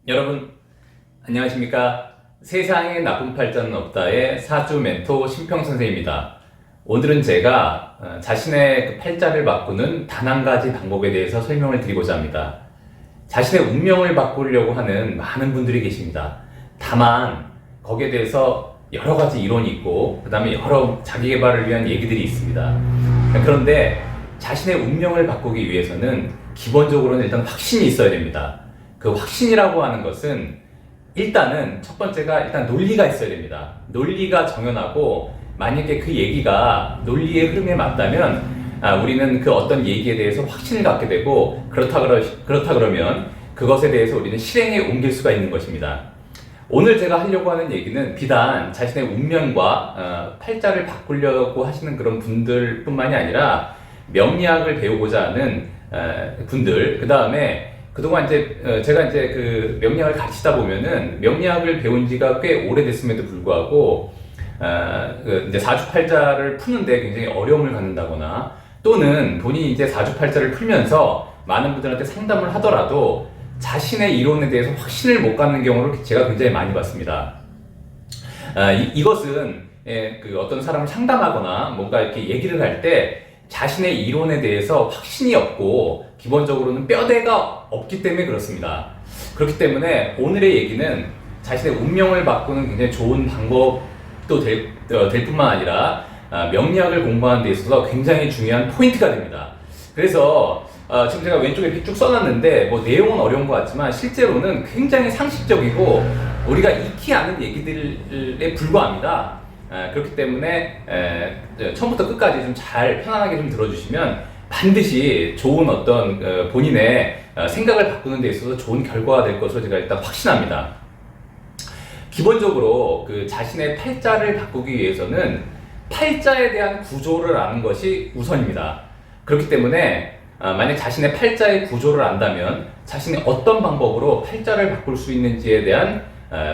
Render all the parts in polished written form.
여러분 안녕하십니까? 세상에 나쁜 팔자는 없다의 사주 멘토 심평선생입니다. 오늘은 제가 자신의 그 팔자를 바꾸는 단 한 가지 방법에 대해서 설명을 드리고자 합니다. 자신의 운명을 바꾸려고 하는 많은 분들이 계십니다. 다만 거기에 대해서 여러 가지 이론이 있고 그 다음에 여러 자기 개발을 위한 얘기들이 있습니다. 그런데 자신의 운명을 바꾸기 위해서는 기본적으로는 일단 확신이 있어야 됩니다. 그 확신이라고 하는 것은 일단은 첫 번째가 일단 논리가 있어야 됩니다. 논리가 정연하고 만약에 그 얘기가 논리의 흐름에 맞다면 우리는 그 어떤 얘기에 대해서 확신을 갖게 되고 그렇다 그러면 그것에 대해서 우리는 실행에 옮길 수가 있는 것입니다. 오늘 제가 하려고 하는 얘기는 비단 자신의 운명과 팔자를 바꾸려고 하시는 그런 분들 뿐만이 아니라 명리학을 배우고자 하는 분들, 그 다음에 그동안 제가 그 명리학을 가르치다 보면은 명리학을 배운 지가 꽤 오래됐음에도 불구하고 이제 사주팔자를 푸는데 굉장히 어려움을 갖는다거나 또는 본인이 이제 사주팔자를 풀면서 많은 분들한테 상담을 하더라도 자신의 이론에 대해서 확신을 못 갖는 경우를 제가 굉장히 많이 봤습니다. 이것은 그 어떤 사람을 상담하거나 뭔가 이렇게 얘기를 할 때 자신의 이론에 대해서 확신이 없고 기본적으로는 뼈대가 없기 때문에 그렇습니다. 그렇기 때문에 오늘의 얘기는 자신의 운명을 바꾸는 굉장히 좋은 방법도 될 뿐만 아니라 명리학을 공부하는 데 있어서 굉장히 중요한 포인트가 됩니다. 그래서 지금 제가 왼쪽에 이렇게 쭉 써놨는데 뭐 내용은 어려운 것 같지만 실제로는 굉장히 상식적이고 우리가 익히 아는 얘기들에 불과합니다. 그렇기 때문에 처음부터 끝까지 좀 잘 편안하게 좀 들어주시면 반드시 좋은 어떤 본인의 생각을 바꾸는 데 있어서 좋은 결과가 될 것으로 제가 일단 확신합니다. 기본적으로 그 자신의 팔자를 바꾸기 위해서는 팔자에 대한 구조를 아는 것이 우선입니다. 그렇기 때문에 만약 자신의 팔자의 구조를 안다면 자신이 어떤 방법으로 팔자를 바꿀 수 있는지에 대한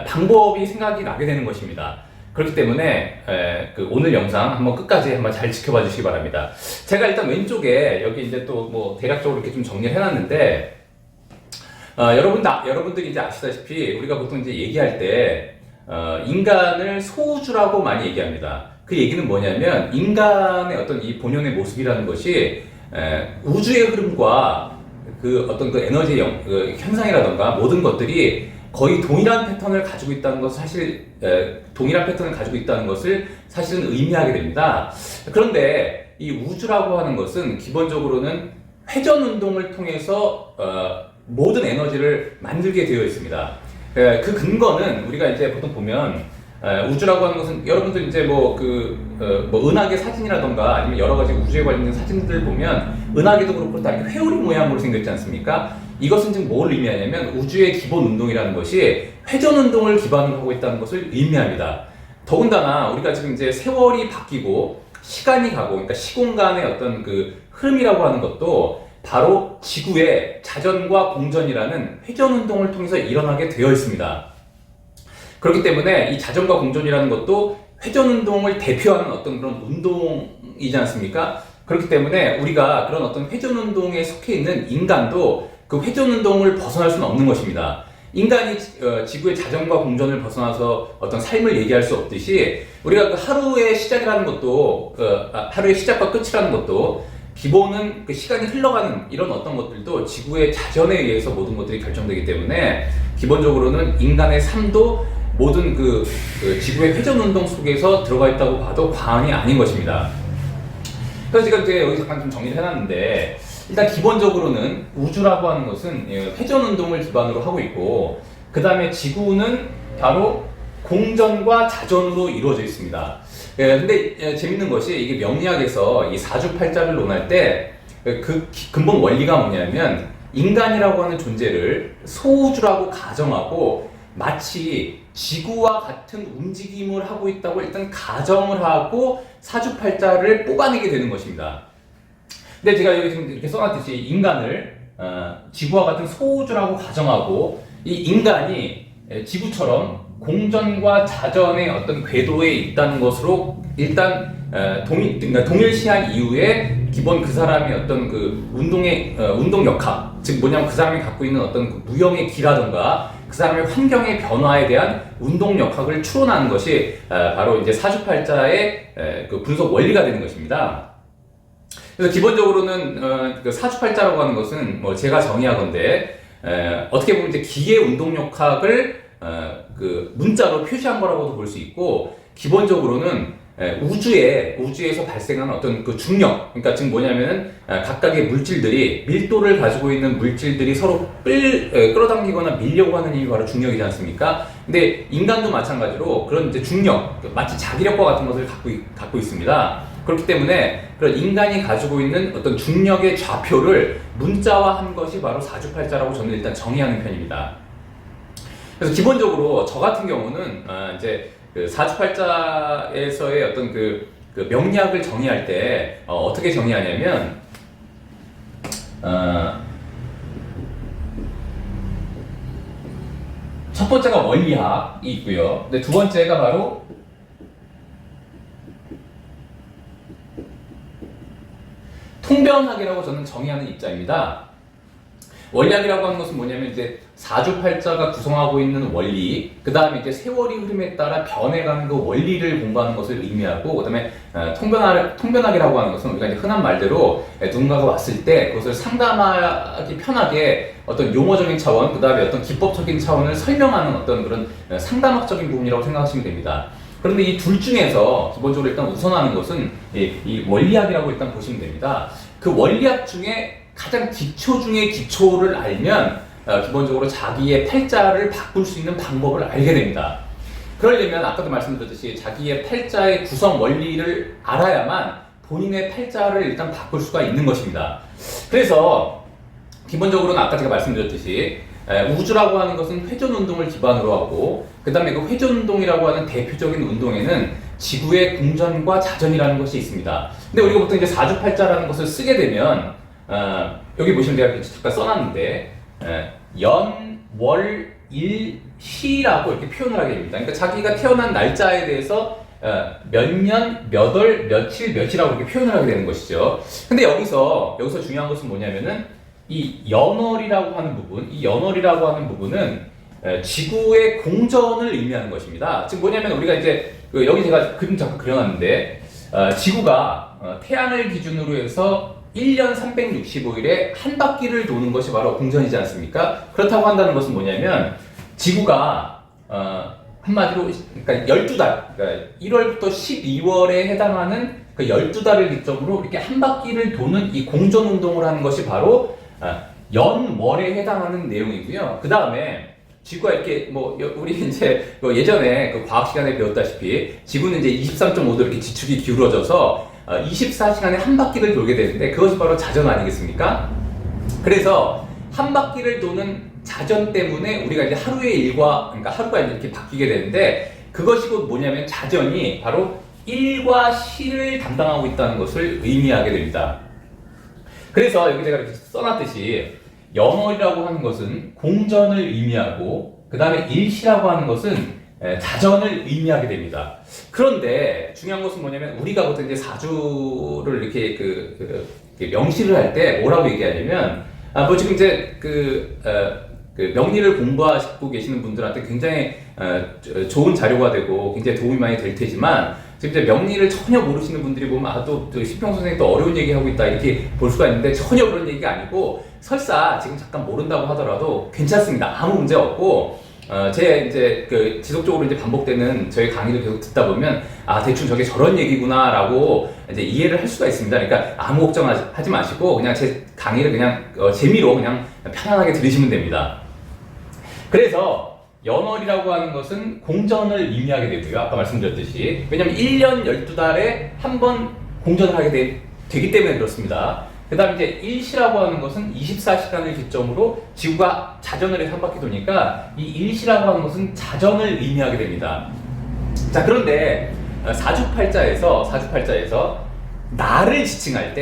방법이 생각이 나게 되는 것입니다. 그렇기 때문에 그 오늘 영상 한번 끝까지 한번 잘 지켜봐 주시기 바랍니다. 제가 일단 왼쪽에 여기 이제 또 뭐 대략적으로 이렇게 좀 정리를 해놨는데 여러분들이 이제 아시다시피 우리가 보통 이제 얘기할 때 인간을 소우주라고 많이 얘기합니다. 그 얘기는 뭐냐면 인간의 어떤 이 본연의 모습이라는 것이 우주의 흐름과 그 어떤 그 에너지 그 현상이라던가 모든 것들이 거의 동일한 패턴을 가지고 있다는 것을 사실은 의미하게 됩니다. 그런데 이 우주라고 하는 것은 기본적으로는 회전 운동을 통해서 모든 에너지를 만들게 되어 있습니다. 그 근거는 우리가 이제 보통 보면 우주라고 하는 것은 여러분들 이제 뭐 은하계 사진이라던가 아니면 여러 가지 우주에 관련된 사진들 보면 은하계도 그렇고 다 이렇게 회오리 모양으로 생겼지 않습니까? 이것은 지금 뭘 의미하냐면 우주의 기본 운동이라는 것이 회전 운동을 기반으로 하고 있다는 것을 의미합니다. 더군다나 우리가 지금 이제 세월이 바뀌고 시간이 가고 그러니까 시공간의 어떤 그 흐름이라고 하는 것도 바로 지구의 자전과 공전이라는 회전 운동을 통해서 일어나게 되어 있습니다. 그렇기 때문에 이 자전과 공전이라는 것도 회전 운동을 대표하는 어떤 그런 운동이지 않습니까? 그렇기 때문에 우리가 그런 어떤 회전 운동에 속해 있는 인간도 그 회전 운동을 벗어날 수는 없는 것입니다. 인간이 지구의 자전과 공전을 벗어나서 어떤 삶을 얘기할 수 없듯이 우리가 그 하루의 시작이라는 것도 하루의 시작과 끝이라는 것도 기본은 그 시간이 흘러가는 이런 어떤 것들도 지구의 자전에 의해서 모든 것들이 결정되기 때문에 기본적으로는 인간의 삶도 모든 그 지구의 회전 운동 속에서 들어가 있다고 봐도 과언이 아닌 것입니다. 그래서 제가 이제 여기서 잠깐 좀 정리를 해놨는데 일단 기본적으로는 우주라고 하는 것은 회전 운동을 기반으로 하고 있고 그 다음에 지구는 바로 공전과 자전으로 이루어져 있습니다. 근데 재밌는 것이 이게 명리학에서 이 사주팔자를 논할 때 그 근본 원리가 뭐냐면 인간이라고 하는 존재를 소우주라고 가정하고 마치 지구와 같은 움직임을 하고 있다고 일단 가정을 하고 사주팔자를 뽑아내게 되는 것입니다. 근데 제가 여기 지금 이렇게 써놨듯이 인간을 지구와 같은 소우주라고 가정하고 이 인간이 지구처럼 공전과 자전의 어떤 궤도에 있다는 것으로 일단 동일시한 이후에 기본 그 사람의 어떤 그 운동 역학 즉 뭐냐면 그 사람이 갖고 있는 어떤 그 무형의 기라든가 그 사람의 환경의 변화에 대한 운동 역학을 추론하는 것이 바로 이제 사주팔자의 그 분석 원리가 되는 것입니다. 그래서 기본적으로는 그 사주팔자라고 하는 것은 뭐 제가 정의하건대 어떻게 보면 이제 기의 운동 역학을 그 문자로 표시한 거라고도 볼 수 있고, 기본적으로는 우주에서 발생하는 어떤 그 중력, 그러니까 지금 뭐냐면은 각각의 물질들이 밀도를 가지고 있는 물질들이 서로 끌어당기거나 밀려고 하는 힘이 바로 중력이지 않습니까? 근데 인간도 마찬가지로 그런 이제 중력, 마치 자기력과 같은 것을 갖고 있습니다. 그렇기 때문에 그런 인간이 가지고 있는 어떤 중력의 좌표를 문자화한 것이 바로 사주팔자라고 저는 일단 정의하는 편입니다. 그래서 기본적으로 저 같은 경우는 이제 그 사주팔자에서의 어떤 그 명리학을 정의할 때 어떻게 정의하냐면 첫 번째가 원리학이 있고요. 근데 두 번째가 바로 통변학이라고 저는 정의하는 입장입니다. 원리학이라고 하는 것은 뭐냐면 이제 사주팔자가 구성하고 있는 원리, 그 다음에 이제 세월이 흐름에 따라 변해가는 그 원리를 공부하는 것을 의미하고, 그 다음에 통변학이라고 하는 것은 우리가 이제 흔한 말대로 누군가가 왔을 때 그것을 상담하기 편하게 어떤 용어적인 차원, 그 다음에 어떤 기법적인 차원을 설명하는 어떤 그런 상담학적인 부분이라고 생각하시면 됩니다. 그런데 이 둘 중에서 기본적으로 일단 우선하는 것은 이 원리학이라고 일단 보시면 됩니다. 그 원리학 중에 가장 기초 중에 기초를 알면 기본적으로 자기의 팔자를 바꿀 수 있는 방법을 알게 됩니다. 그러려면 아까도 말씀드렸듯이 자기의 팔자의 구성 원리를 알아야만 본인의 팔자를 일단 바꿀 수가 있는 것입니다. 그래서 기본적으로는 아까 제가 말씀드렸듯이 우주라고 하는 것은 회전 운동을 기반으로 하고, 그 다음에 그 회전 운동이라고 하는 대표적인 운동에는 지구의 공전과 자전이라는 것이 있습니다. 근데 우리가 보통 이제 사주팔자라는 것을 쓰게 되면 여기 보시면 제가 잠깐 써놨는데 연, 월, 일, 시라고 이렇게 표현을 하게 됩니다. 그러니까 자기가 태어난 날짜에 대해서 몇 년, 몇 월, 며칠, 몇이라고 이렇게 표현을 하게 되는 것이죠. 근데 여기서 중요한 것은 뭐냐면은 이 연월이라고 하는 부분, 이 연월이라고 하는 부분은 지구의 공전을 의미하는 것입니다. 즉 뭐냐면 우리가 이제 여기 제가 그림 잠깐 그려놨는데 지구가 태양을 기준으로 해서 1년 365일에 한 바퀴를 도는 것이 바로 공전이지 않습니까? 그렇다고 한다는 것은 뭐냐면 지구가 한마디로 그러니까 12달, 그러니까 1월부터 12월에 해당하는 그 12달을 기점으로 이렇게 한 바퀴를 도는 이 공전 운동을 하는 것이 바로 연월에 해당하는 내용이고요. 그 다음에 지구가 이렇게 우리 이제 예전에 그 과학 시간에 배웠다시피 지구는 이제 23.5도 이렇게 지축이 기울어져서 24시간에 한 바퀴를 돌게 되는데 그것이 바로 자전 아니겠습니까? 그래서 한 바퀴를 도는 자전 때문에 우리가 이제 하루의 일과, 그러니까 하루가 이렇게 바뀌게 되는데 그것이 곧 뭐냐면 자전이 바로 일과 시를 담당하고 있다는 것을 의미하게 됩니다. 그래서 여기 제가 이렇게 써놨듯이 연월이라고 하는 것은 공전을 의미하고 그 다음에 일시라고 하는 것은 자전을 의미하게 됩니다. 그런데 중요한 것은 뭐냐면 우리가 보통 이제 사주를 이렇게 명시를 할 때 뭐라고 얘기하냐면 지금 이제 명리를 공부하시고 계시는 분들한테 굉장히 좋은 자료가 되고 굉장히 도움이 많이 될 테지만 지금 이제 명리를 전혀 모르시는 분들이 보면 또 시평 선생님 또 어려운 얘기 하고 있다 이렇게 볼 수가 있는데 전혀 그런 얘기가 아니고 설사 지금 잠깐 모른다고 하더라도 괜찮습니다. 아무 문제 없고 제 이제 지속적으로 이제 반복되는 저희 강의를 계속 듣다 보면 대충 저게 저런 얘기구나라고 이제 이해를 할 수가 있습니다. 그러니까 아무 걱정하지 마시고 그냥 제 강의를 그냥 재미로 그냥 편안하게 들으시면 됩니다. 그래서 연월이라고 하는 것은 공전을 의미하게 되고요. 아까 말씀드렸듯이 왜냐면 1년 12달에 한 번 공전을 하게 되기 때문에 그렇습니다. 그 다음에 이제 일시라고 하는 것은 24시간을 기점으로 지구가 자전을 해서 한 바퀴 도니까 이 일시라고 하는 것은 자전을 의미하게 됩니다. 자, 그런데 사주팔자에서 날을 지칭할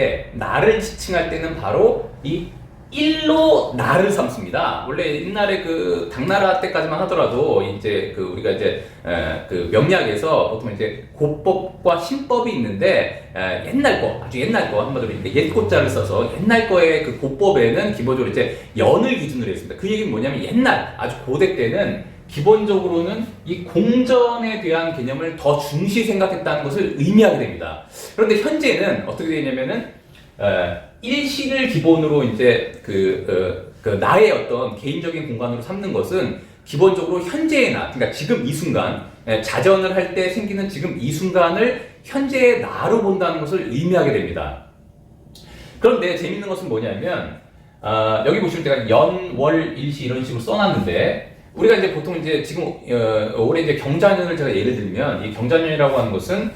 때는 바로 이 일로 나를 삼습니다. 원래 옛날에 그 당나라 때까지만 하더라도 이제 그 우리가 이제 그 명리학에서 보통 이제 고법과 신법이 있는데 옛날 거, 아주 옛날 거 한마디로 이제 옛고자를 써서 옛날 거의 그 고법에는 기본적으로 이제 연을 기준으로 했습니다. 그 얘기는 뭐냐면 옛날 아주 고대 때는 기본적으로는 이 공전에 대한 개념을 더 중시 생각했다는 것을 의미하게 됩니다. 그런데 현재는 어떻게 되냐면은 일시를 기본으로 이제 그 나의 어떤 개인적인 공간으로 삼는 것은 기본적으로 현재의 나, 그러니까 지금 이 순간, 자전을 할 때 생기는 지금 이 순간을 현재의 나로 본다는 것을 의미하게 됩니다. 그런데 재밌는 것은 뭐냐면, 여기 보시면 제가 연, 월, 일시 이런 식으로 써놨는데, 우리가 이제 보통 이제 지금 올해 이제 경자년을 제가 예를 들면, 이 경자년이라고 하는 것은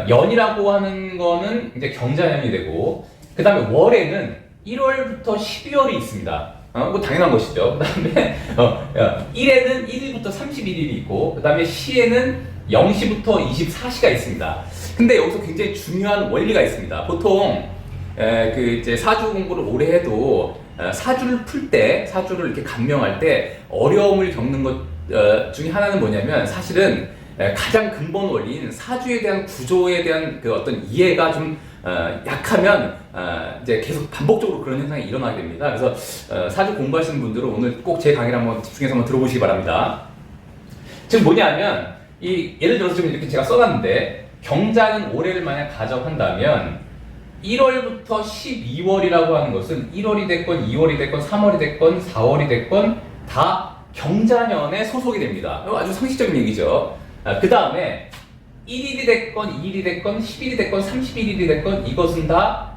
연이라고 하는 거는 이제 경자년이 되고, 그 다음에 월에는 1월부터 12월이 있습니다. 뭐 당연한 것이죠. 그 다음에 1에는 1일부터 31일이 있고, 그 다음에 시에는 0시부터 24시가 있습니다. 근데 여기서 굉장히 중요한 원리가 있습니다. 보통 그 이제 사주 공부를 오래 해도 사주를 풀 때, 사주를 이렇게 감명할 때 어려움을 겪는 것 중에 하나는 뭐냐면 사실은 가장 근본 원리인 사주에 대한 구조에 대한 그 어떤 이해가 좀 약하면 이제 계속 반복적으로 그런 현상이 일어나게 됩니다. 그래서 사주 공부하시는 분들은 오늘 꼭 제 강의를 한번 집중해서 한번 들어보시기 바랍니다. 지금 뭐냐면 예를 들어서 지금 이렇게 제가 써놨는데 경자는 올해를 만약 가정한다면 1월부터 12월이라고 하는 것은 1월이 됐건 2월이 됐건 3월이 됐건 4월이 됐건 다 경자년에 소속이 됩니다. 아주 상식적인 얘기죠. 그 다음에 1일이 됐건 2일이 됐건 10일이 됐건 31일이 됐건 이것은 다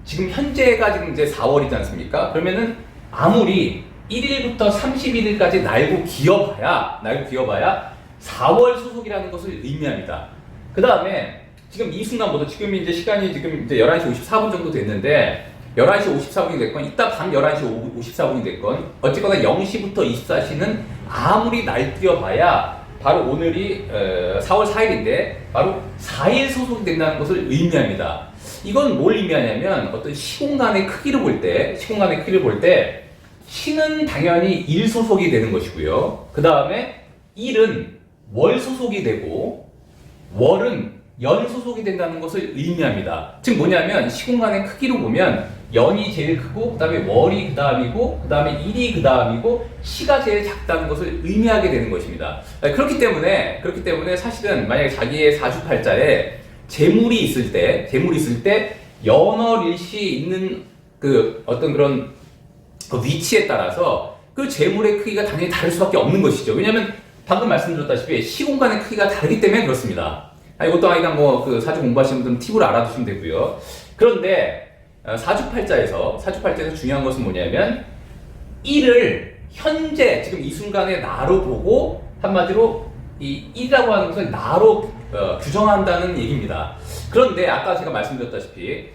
지금 현재가 지금 이제 4월이지 않습니까? 그러면은 아무리 1일부터 31일까지 날고 기어봐야 4월 소속이라는 것을 의미합니다. 그 다음에 지금 이 순간부터 지금 이제 시간이 지금 이제 11시 54분 정도 됐는데 11시 54분이 됐건 이따 밤 11시 54분이 됐건 어쨌거나 0시부터 24시는 아무리 날뛰어봐야 바로 오늘이 4월 4일인데 바로 4일 소속이 된다는 것을 의미합니다. 이건 뭘 의미하냐면 어떤 시공간의 크기를 볼 때 시는 당연히 일 소속이 되는 것이고요. 그 다음에 일은 월 소속이 되고 월은 연 소속이 된다는 것을 의미합니다. 즉 뭐냐면 시공간의 크기로 보면 연이 제일 크고 그 다음에 월이 그 다음이고 그 다음에 일이 그 다음이고 시가 제일 작다는 것을 의미하게 되는 것입니다. 그렇기 때문에 사실은 만약에 자기의 사주팔자에 재물이 있을 때 연월일시 있는 그 어떤 그런 그 위치에 따라서 그 재물의 크기가 당연히 다를 수밖에 없는 것이죠. 왜냐하면 방금 말씀드렸다시피 시공간의 크기가 다르기 때문에 그렇습니다. 이것도 그냥 뭐 그 사주 공부하시는 분들은 팁을 알아두시면 되고요. 그런데 사주팔자에서 중요한 것은 뭐냐면 1을 현재 지금 이 순간의 나로 보고 한마디로 이 1이라고 하는 것을 나로 규정한다는 얘기입니다. 그런데 아까 제가 말씀드렸다시피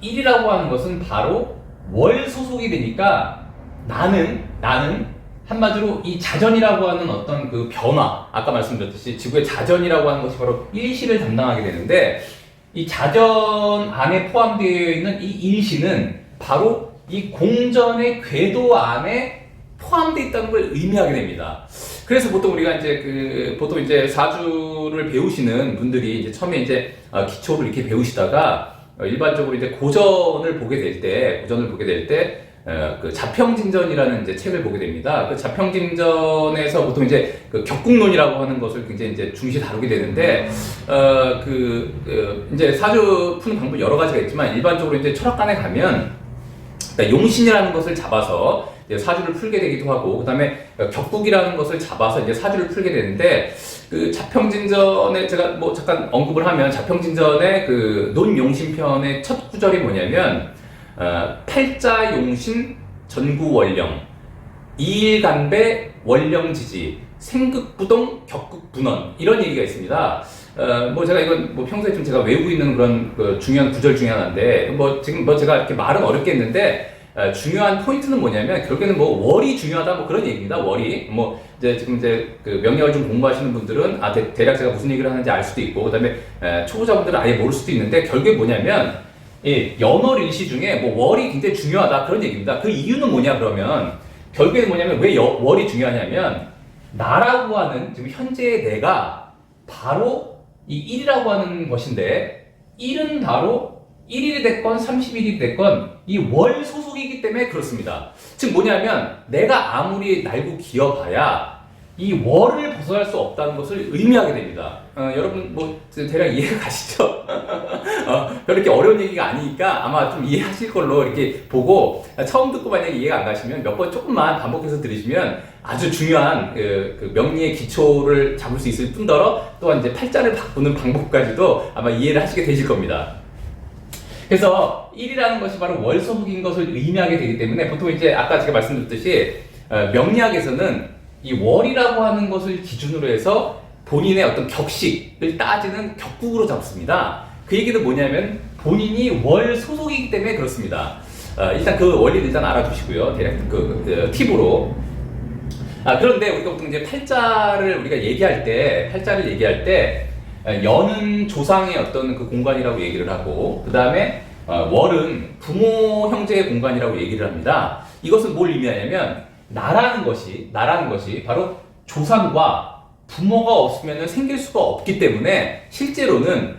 1이라고 하는 것은 바로 월 소속이 되니까 나는 한마디로 이 자전이라고 하는 어떤 그 변화, 아까 말씀드렸듯이 지구의 자전이라고 하는 것이 바로 일시를 담당하게 되는데 이 자전 안에 포함되어 있는 이 일시는 바로 이 공전의 궤도 안에 포함되어 있다는 걸 의미하게 됩니다. 그래서 보통 우리가 이제 보통 이제 사주를 배우시는 분들이 이제 처음에 이제 기초를 이렇게 배우시다가 일반적으로 이제 고전을 보게 될 때 그 자평진전이라는 이제 책을 보게 됩니다. 그 자평진전에서 보통 이제 그 격국론이라고 하는 것을 굉장히 이제 중시 다루게 되는데, 이제 사주 푸는 방법 여러 가지가 있지만 일반적으로 이제 철학관에 가면 그러니까 용신이라는 것을 잡아서 이제 사주를 풀게 되기도 하고, 그 다음에 격국이라는 것을 잡아서 이제 사주를 풀게 되는데, 그 자평진전에 제가 뭐 잠깐 언급을 하면 자평진전의 그 논용신편의 첫 구절이 뭐냐면 팔자용신 전구원령 이일간배 원령지지 생극부동 격극분원 이런 얘기가 있습니다. 뭐 제가 이건 뭐 평소에 좀 제가 외우고 있는 그런 그 중요한 구절 중에 하나인데 지금 제가 이렇게 말은 어렵게 했는데 중요한 포인트는 뭐냐면 결국에는 뭐 월이 중요하다 뭐 그런 얘기입니다. 월이 뭐 이제 지금 이제 그 명리학을 좀 공부하시는 분들은 대략 제가 무슨 얘기를 하는지 알 수도 있고 그다음에 초보자분들은 아예 모를 수도 있는데 결국에 뭐냐면 예, 연월 일시 중에 뭐 월이 굉장히 중요하다 그런 얘기입니다. 그 이유는 뭐냐 그러면 결국에는 뭐냐면 왜 월이 중요하냐면 나라고 하는 지금 현재의 내가 바로 이 1이라고 하는 것인데 1은 바로 1일이 됐건 30일이 됐건 이 월 소속이기 때문에 그렇습니다. 즉 뭐냐면 내가 아무리 날고 기어봐야 이 월을 벗어날 수 없다는 것을 의미하게 됩니다. 여러분 뭐 대략 이해가 가시죠? 별 이렇게 어려운 얘기가 아니니까 아마 좀 이해하실 걸로 이렇게 보고 처음 듣고 만약에 이해가 안 가시면 몇 번 조금만 반복해서 들으시면 아주 중요한 그 명리의 기초를 잡을 수 있을 뿐더러 또한 이제 팔자를 바꾸는 방법까지도 아마 이해를 하시게 되실 겁니다. 그래서 1이라는 것이 바로 월 소속인 것을 의미하게 되기 때문에 보통 이제 아까 제가 말씀드렸듯이 명리학에서는 이 월이라고 하는 것을 기준으로 해서 본인의 어떤 격식을 따지는 격국으로 잡습니다. 그 얘기는 뭐냐면 본인이 월 소속이기 때문에 그렇습니다. 일단 그 원리는 일단 알아두시고요. 대략 그 팁으로. 그런데 우리가 보통 이제 팔자를 얘기할 때 연은 조상의 어떤 그 공간이라고 얘기를 하고 그 다음에 월은 부모 형제의 공간이라고 얘기를 합니다. 이것은 뭘 의미하냐면 나라는 것이 바로 조상과 부모가 없으면 생길 수가 없기 때문에 실제로는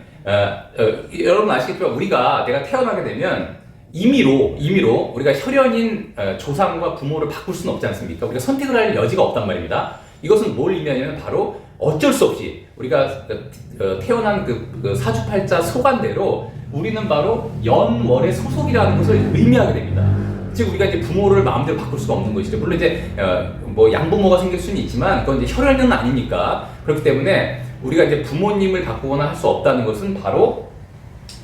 여러분 아시겠지만 내가 태어나게 되면 임의로 우리가 혈연인 조상과 부모를 바꿀 수는 없지 않습니까? 우리가 선택을 할 여지가 없단 말입니다. 이것은 뭘 의미하냐면 바로 어쩔 수 없이 우리가 태어난 그 사주팔자 소관대로 우리는 바로 연월의 소속이라는 것을 의미하게 됩니다. 즉 우리가 이제 부모를 마음대로 바꿀 수가 없는 것이죠. 물론 이제 뭐 양부모가 생길 수는 있지만 그건 이제 혈연은 아니니까 그렇기 때문에 우리가 이제 부모님을 바꾸거나 할 수 없다는 것은 바로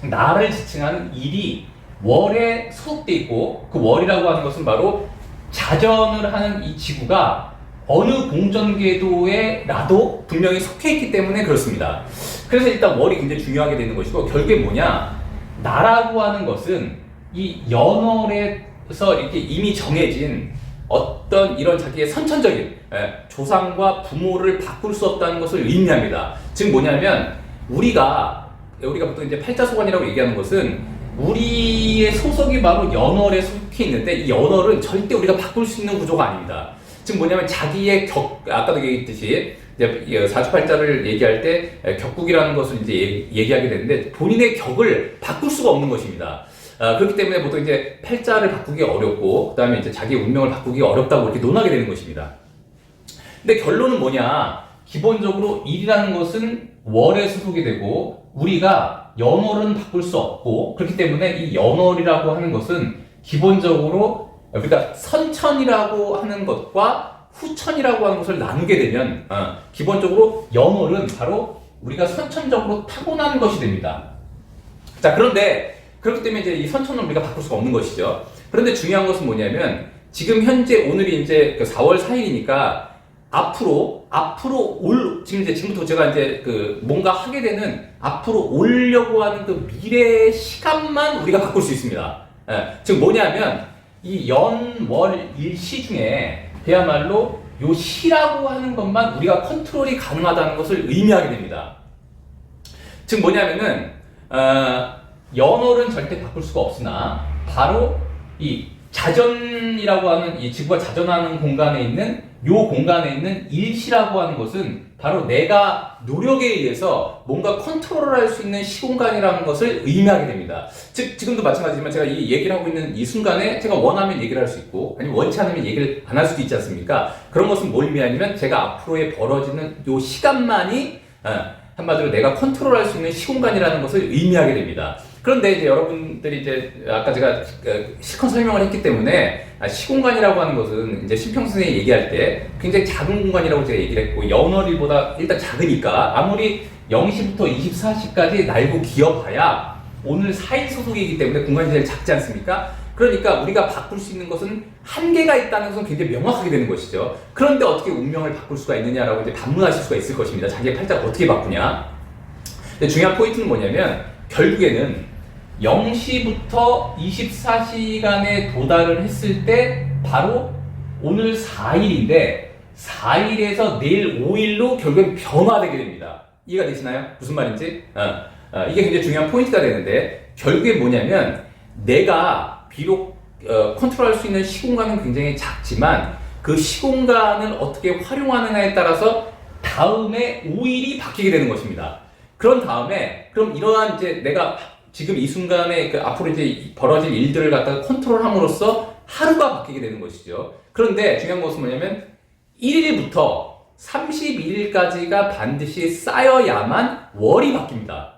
나를 지칭하는 일이 월에 소속돼 있고 그 월이라고 하는 것은 바로 자전을 하는 이 지구가 어느 공전궤도에라도 분명히 속해 있기 때문에 그렇습니다. 그래서 일단 월이 굉장히 중요하게 되는 것이고 결국에 뭐냐 나라고 하는 것은 이 연월에서 이렇게 이미 정해진 어떤 이런 자기의 선천적인 조상과 부모를 바꿀 수 없다는 것을 의미합니다. 즉 뭐냐면 우리가 보통 이제 팔자소관이라고 얘기하는 것은 우리의 소속이 바로 연월에 속해 있는데 이 연월은 절대 우리가 바꿀 수 있는 구조가 아닙니다. 즉 뭐냐면 자기의 아까도 얘기했듯이 사주팔자를 얘기할 때 격국이라는 것을 이제 얘기하게 되는데 본인의 격을 바꿀 수가 없는 것입니다. 그렇기 때문에 보통 이제 팔자를 바꾸기 어렵고 그 다음에 이제 자기의 운명을 바꾸기 어렵다고 이렇게 논하게 되는 것입니다. 근데 결론은 뭐냐? 기본적으로 일이라는 것은 월에 소속이 되고 우리가 연월은 바꿀 수 없고 그렇기 때문에 이 연월이라고 하는 것은 기본적으로 우리가 선천이라고 하는 것과 후천이라고 하는 것을 나누게 되면 기본적으로 연월은 바로 우리가 선천적으로 타고난 것이 됩니다. 자, 그런데 그렇기 때문에 이제 이 선천은 우리가 바꿀 수가 없는 것이죠. 그런데 중요한 것은 뭐냐면 지금 현재 오늘이 이제 4월 4일이니까 앞으로 지금부터 제가 이제 뭔가 하게 되는 앞으로 오려고 하는 그 미래의 시간만 우리가 바꿀 수 있습니다. 즉 뭐냐면 이 연, 월, 일시 중에 그야말로 요 시라고 하는 것만 우리가 컨트롤이 가능하다는 것을 의미하게 됩니다. 즉 뭐냐면은 연월은 절대 바꿀 수가 없으나 바로 이 자전이라고 하는 이 지구가 자전하는 공간에 있는 요 공간에 있는 일시라고 하는 것은 바로 내가 노력에 의해서 뭔가 컨트롤을 할 수 있는 시공간이라는 것을 의미하게 됩니다. 즉 지금도 마찬가지지만 제가 이 얘기를 하고 있는 이 순간에 제가 원하면 얘기를 할 수 있고 아니면 원치 않으면 얘기를 안 할 수도 있지 않습니까? 그런 것은 뭘 의미하냐면 제가 앞으로에 벌어지는 요 시간만이 한마디로 내가 컨트롤할 수 있는 시공간이라는 것을 의미하게 됩니다. 그런데 이제 여러분들이 이제 아까 제가 실컷 설명을 했기 때문에 시공간이라고 하는 것은 이제 신평선생이 얘기할 때 굉장히 작은 공간이라고 제가 얘기를 했고 연월일보다 일단 작으니까 아무리 0시부터 24시까지 날고 기어봐야 오늘 4일 소속이기 때문에 공간이 제일 작지 않습니까? 그러니까 우리가 바꿀 수 있는 것은 한계가 있다는 것은 굉장히 명확하게 되는 것이죠. 그런데 어떻게 운명을 바꿀 수가 있느냐라고 이제 반문하실 수가 있을 것입니다. 자기의 팔자를 어떻게 바꾸냐? 근데 중요한 포인트는 뭐냐면 결국에는 0시부터 24시간에 도달을 했을 때 바로 오늘 4일인데 4일에서 내일 5일로 결국엔 변화되게 됩니다. 이해가 되시나요? 무슨 말인지? 이게 굉장히 중요한 포인트가 되는데 결국에 뭐냐면 내가 비록 컨트롤할 수 있는 시공간은 굉장히 작지만 그 시공간을 어떻게 활용하느냐에 따라서 다음에 오일이 바뀌게 되는 것입니다. 그런 다음에 그럼 이러한 이제 내가 지금 이 순간에 그 앞으로 이제 벌어질 일들을 갖다가 컨트롤함으로써 하루가 바뀌게 되는 것이죠. 그런데 중요한 것은 뭐냐면 1일부터 31일까지가 반드시 쌓여야만 월이 바뀝니다.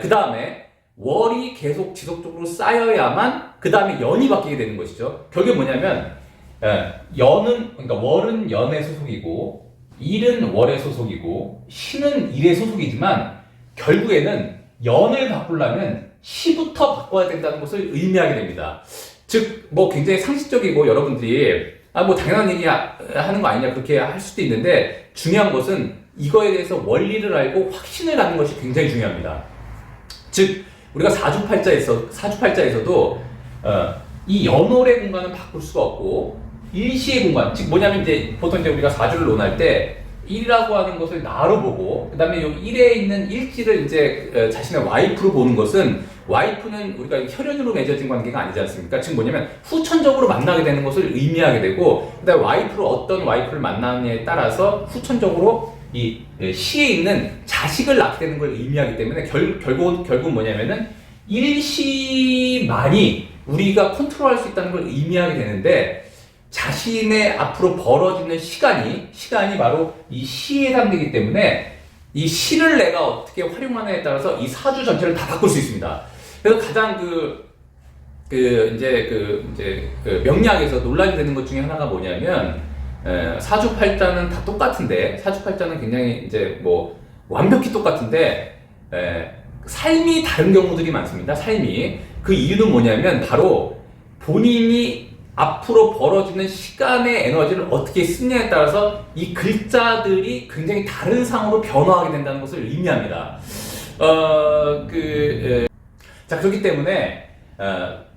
그 다음에 월이 계속 지속적으로 쌓여야만 그 다음에 연이 바뀌게 되는 것이죠. 결국에 뭐냐면 그러니까 월은 연의 소속이고 일은 월의 소속이고 시는 일의 소속이지만 결국에는 연을 바꾸려면 시부터 바꿔야 된다는 것을 의미하게 됩니다. 즉, 뭐 굉장히 상식적이고 여러분들이 뭐 당연한 얘기 하는 거 아니냐 그렇게 할 수도 있는데 중요한 것은 이거에 대해서 원리를 알고 확신을 갖는 것이 굉장히 중요합니다. 즉, 우리가 사주팔자에서도 이 연월의 공간은 바꿀 수가 없고 일시의 공간, 즉 뭐냐면 이제 보통 이제 우리가 사주를 논할 때 1이라고 하는 것을 나로 보고 그 다음에 이 1에 있는 일지를 이제 자신의 와이프로 보는 것은 와이프는 우리가 혈연으로 맺어진 관계가 아니지 않습니까? 즉 뭐냐면 후천적으로 만나게 되는 것을 의미하게 되고 그 다음에 와이프로 어떤 와이프를 만나느냐에 따라서 후천적으로 이 시에 있는 자식을 낳게 되는 걸 의미하기 때문에 결국 뭐냐면은 일시만이 우리가 컨트롤할 수 있다는 걸 의미하게 되는데 자신의 앞으로 벌어지는 시간이 바로 이 시에 해당되기 때문에 이 시를 내가 어떻게 활용하느냐에 따라서 이 사주 전체를 다 바꿀 수 있습니다. 그래서 가장 명리학에서 논란이 되는 것 중에 하나가 뭐냐면 사주팔자는 다 똑같은데 사주팔자는 굉장히 이제 뭐 완벽히 똑같은데 삶이 다른 경우들이 많습니다. 삶이 그 이유는 뭐냐면 바로 본인이 앞으로 벌어지는 시간의 에너지를 어떻게 쓰느냐에 따라서 이 글자들이 굉장히 다른 상으로 변화하게 된다는 것을 의미합니다. 자, 그렇기 때문에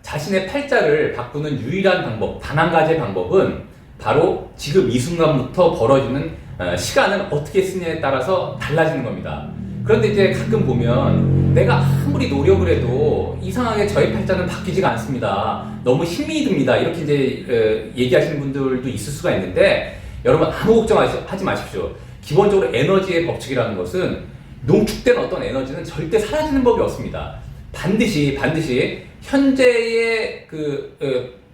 자신의 팔자를 바꾸는 유일한 방법, 단 한 가지의 방법은 바로 지금 이 순간부터 벌어지는 시간을 어떻게 쓰느냐에 따라서 달라지는 겁니다. 그런데 이제 가끔 보면 내가 아무리 노력을 해도 이상하게 저의 팔자는 바뀌지가 않습니다. 너무 힘이 듭니다. 이렇게 이제 얘기하시는 분들도 있을 수가 있는데 여러분 아무 걱정하지 마십시오. 기본적으로 에너지의 법칙이라는 것은 농축된 어떤 에너지는 절대 사라지는 법이 없습니다. 반드시 현재의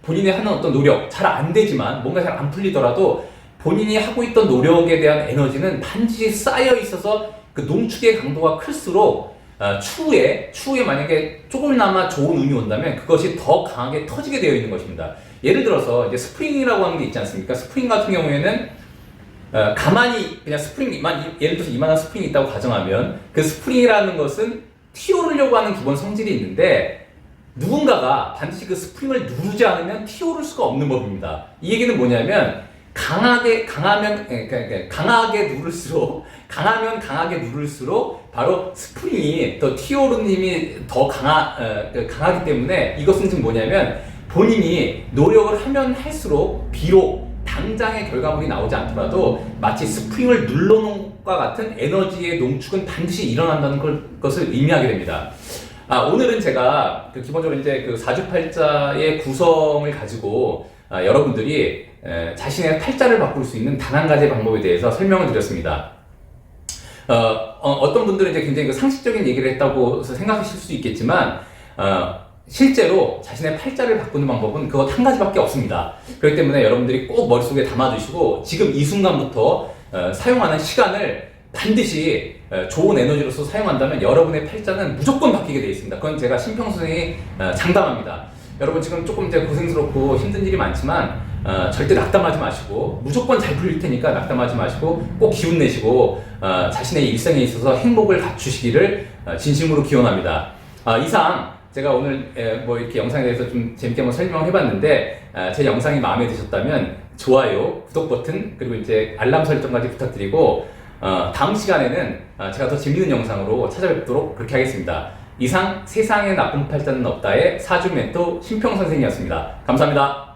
본인이 하는 어떤 노력 잘 안 되지만 뭔가 잘 안 풀리더라도 본인이 하고 있던 노력에 대한 에너지는 반드시 쌓여 있어서 그 농축의 강도가 클수록 추후에 만약에 조금이나마 좋은 운이 온다면 그것이 더 강하게 터지게 되어 있는 것입니다. 예를 들어서 이제 스프링이라고 하는 게 있지 않습니까? 스프링 같은 경우에는 가만히 그냥 예를 들어서 이만한 스프링이 있다고 가정하면 그 스프링이라는 것은 튀어오르려고 하는 기본 성질이 있는데 누군가가 반드시 그 스프링을 누르지 않으면 튀어오를 수가 없는 법입니다. 이 얘기는 뭐냐면 강하면 강하게 누를수록 바로 스프링이 더 튀어오르는 힘이 더 강하기 때문에 이것은 지금 뭐냐면 본인이 노력을 하면 할수록 비록 당장의 결과물이 나오지 않더라도 마치 스프링을 눌러놓은 것과 같은 에너지의 농축은 반드시 일어난다는 것을 의미하게 됩니다. 오늘은 제가 기본적으로 이제 그 사주팔자의 구성을 가지고 여러분들이 자신의 팔자를 바꿀 수 있는 단 한 가지의 방법에 대해서 설명을 드렸습니다. 어떤 분들은 이제 굉장히 상식적인 얘기를 했다고 생각하실 수 있겠지만 실제로 자신의 팔자를 바꾸는 방법은 그것 한 가지밖에 없습니다. 그렇기 때문에 여러분들이 꼭 머릿속에 담아두시고 지금 이 순간부터 사용하는 시간을 반드시 좋은 에너지로서 사용한다면 여러분의 팔자는 무조건 바뀌게 되어 있습니다. 그건 제가 신평선생이 장담합니다. 여러분 지금 조금 이제 고생스럽고 힘든 일이 많지만 절대 낙담하지 마시고 무조건 잘 풀릴 테니까 낙담하지 마시고 꼭 기운 내시고 자신의 일생에 있어서 행복을 갖추시기를 진심으로 기원합니다. 이상 제가 오늘 뭐 이렇게 영상에 대해서 좀 재밌게 한번 설명을 해봤는데 제 영상이 마음에 드셨다면 좋아요, 구독 버튼 그리고 이제 알람 설정까지 부탁드리고 다음 시간에는 제가 더 재밌는 영상으로 찾아뵙도록 그렇게 하겠습니다. 이상 세상에 나쁜 팔자는 없다의 사주 멘토 신평 선생이었습니다. 감사합니다.